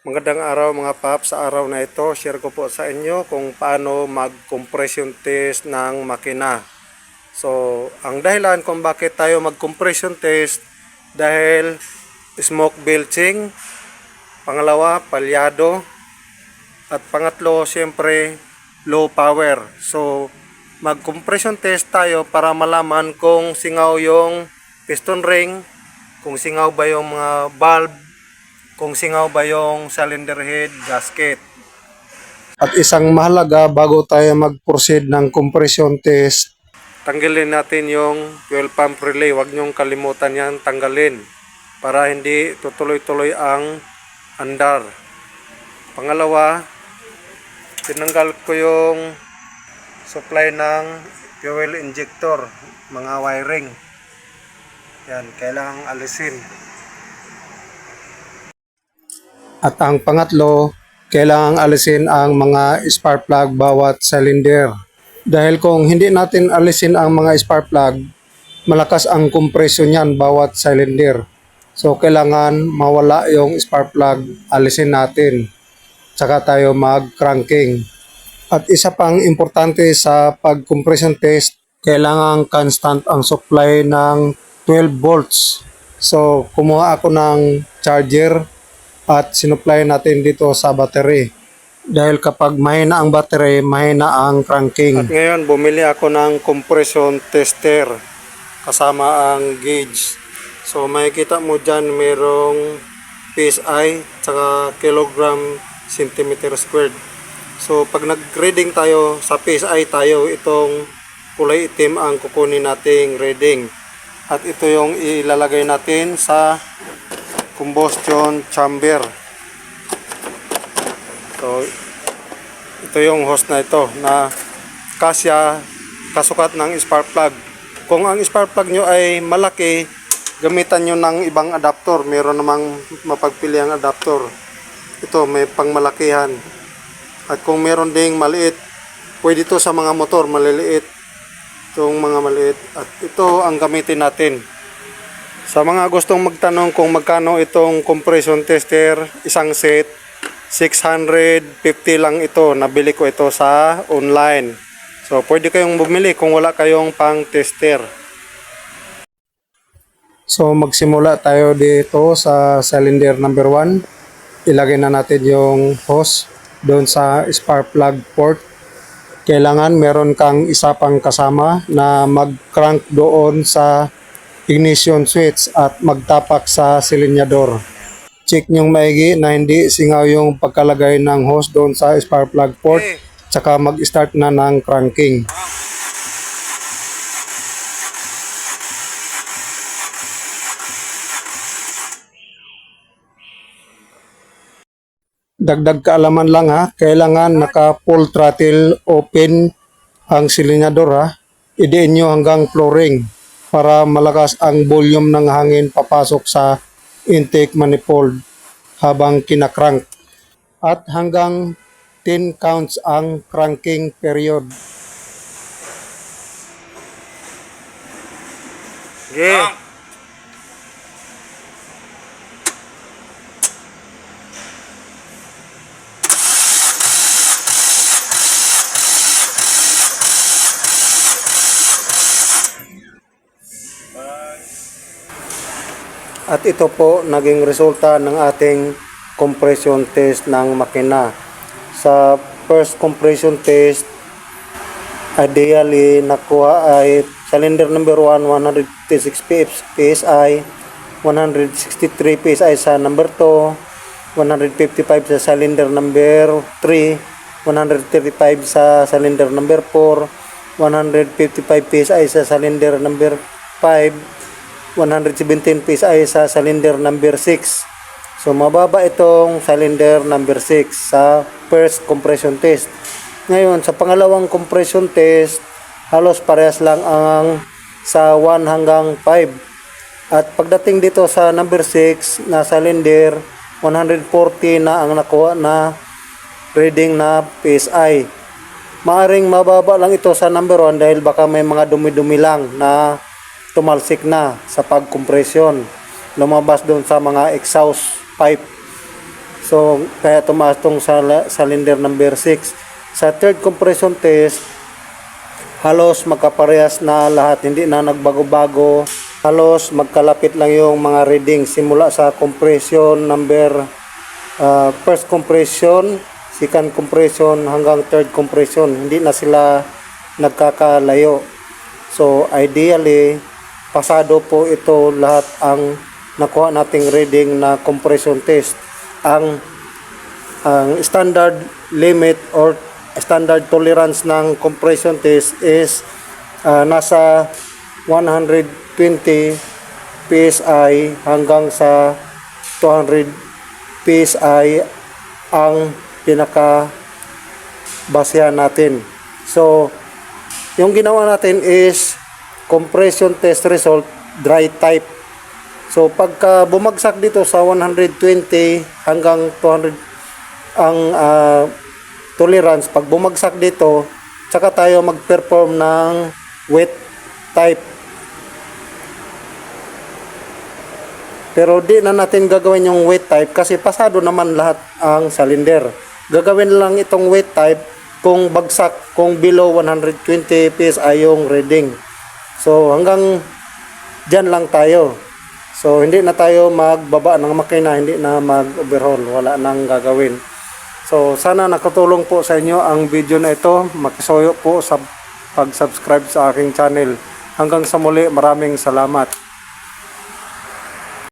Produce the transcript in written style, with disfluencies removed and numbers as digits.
Magandang araw mga paps, sa araw na ito share ko po sa inyo kung paano mag-compression test ng makina. So, ang dahilan kung bakit tayo mag-compression test dahil smoke belching, pangalawa palyado, at pangatlo siyempre low power. So, mag-compression test tayo para malaman kung singaw yung piston ring, kung singaw ba yung mga valve, kung singaw ba yung cylinder head gasket. At isang mahalaga bago tayo mag-proceed ng compression test, tanggalin natin yung fuel pump relay. Huwag nyong kalimutan yan tanggalin para hindi tutuloy-tuloy ang andar. Pangalawa, tinanggal ko yung supply ng fuel injector, mga wiring. Yan, kailangang alisin. At ang pangatlo, kailangang alisin ang mga spark plug bawat cylinder. Dahil kung hindi natin alisin ang mga spark plug, malakas ang compression niyan bawat cylinder. So kailangan mawala yung spark plug, alisin natin. Tsaka tayo mag-cranking. At isa pang importante sa pag-compression test, kailangan constant ang supply ng 12 volts. So kumuha ako ng charger at sinupply natin dito sa battery. Dahil kapag mahina ang battery, mahina ang cranking. At ngayon, bumili ako ng compression tester kasama ang gauge. So makikita mo dyan merong PSI tsaka kilogram centimeter squared. So pag nag-reading tayo sa PSI tayo, itong kulay itim ang kukunin nating reading. At ito yung ilalagay natin sa combustion chamber. So ito yung hose na ito na kasya kasukat ng spark plug. Kung ang spark plug nyo ay malaki, gamitan nyo ng ibang adapter. Meron namang mapagpiliang adapter. Ito may pangmalakihan. At kung meron ding maliit, pwede ito sa mga motor maliliit. Itong mga maliit. At ito ang gamitin natin. Sa mga gustong magtanong kung magkano itong compression tester, isang set, 650 lang ito. Nabili ko ito sa online. So, pwede kayong bumili kung wala kayong pang tester. So, magsimula tayo dito sa cylinder number 1. Ilagay na natin yung hose doon sa spark plug port. Kailangan meron kang isa pang kasama na mag-crank doon sa ignition switch at magtapak sa silinyador. Check nyong maigi na hindi singaw yung pagkalagay ng hose doon sa spark plug port, tsaka mag-start na ng cranking. Dagdag kaalaman lang ha, kailangan naka full throttle open ang silinyador ha. Idiin nyo hanggang flooring para malakas ang volume ng hangin papasok sa intake manifold habang kinakrank. At hanggang 10 counts ang cranking period. Okay. At ito po naging resulta ng ating compression test ng makina. Sa first compression test, ideally nakuha ay cylinder number 1, 156 PSI, 163 PSI sa number 2, 155 sa cylinder number 3, 135 sa cylinder number 4, 155 PSI sa cylinder number 5, 117 PSI sa cylinder number 6. So mababa itong cylinder number 6 sa first compression test. Ngayon sa pangalawang compression test, halos parehas lang ang sa 1 hanggang 5. At pagdating dito sa number 6 na cylinder, 140 na ang nakuha na reading na PSI. Maaring mababa lang ito sa number 1 dahil baka may mga dumi-dumi lang na tumalsik na sa pagkompresyon, lumabas doon sa mga exhaust pipe. So, kaya tumaas tong cylinder number 6. Sa third compression test, halos magkaparehas na lahat, hindi na nagbago-bago. Halos magkalapit lang yung mga reading simula sa compression number first compression, second compression hanggang third compression. Hindi na sila nagkakalayo. So ideally, pasado po ito lahat ang nakuha nating reading na compression test. Ang standard limit or standard tolerance ng compression test is nasa 120 PSI hanggang sa 200 PSI ang pinaka basehan natin. So, yung ginawa natin is compression test result dry type. So, pagka bumagsak dito sa 120 hanggang 200 ang tolerance, pag bumagsak dito, tsaka tayo mag-perform ng wet type. Pero di na natin gagawin yung wet type kasi pasado naman lahat ang cylinder. Gagawin lang itong wet type kung bagsak, kung below 120 PSI yung reading. So hanggang dyan lang tayo. So hindi na tayo magbaba ng makina, hindi na mag-overhaul, wala nang gagawin. So sana nakatulong po sa inyo ang video na ito. Makisuyo po sa pag-subscribe sa aking channel. Hanggang sa muli, maraming salamat.